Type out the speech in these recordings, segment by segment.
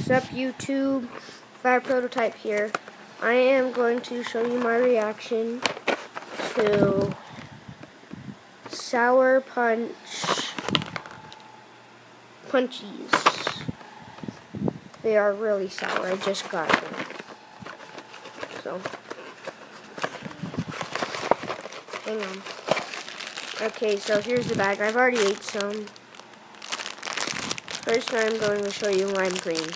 What's up, YouTube? Fire Prototype here. I am going to show you my reaction to Sour Punchies. They are really sour. I just got them. So, hang on. Okay, so here's the bag. I've already ate some. First, I'm going to show you lime green.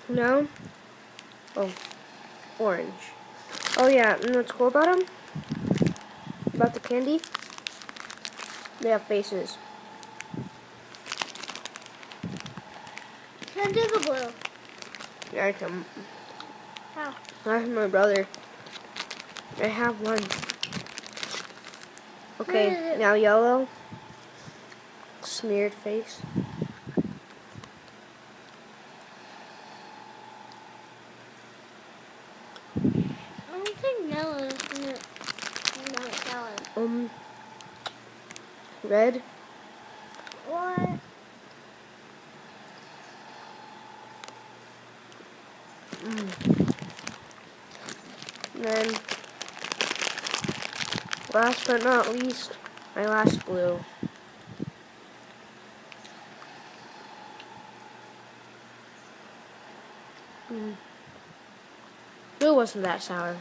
No? Oh, orange. Oh yeah, and what's cool about them? About the candy? They have faces. Can I do the blue? Yeah, I can. How? I have my brother. I have one. Okay, now yellow. Smeared face. I don't think yellow is not yellow. Red. What? And then, last but not least, my last blue. Blue wasn't that sour.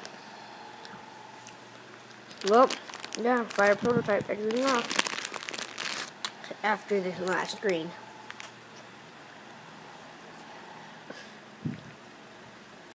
Well, yeah, Fire Prototype exiting off after this last green.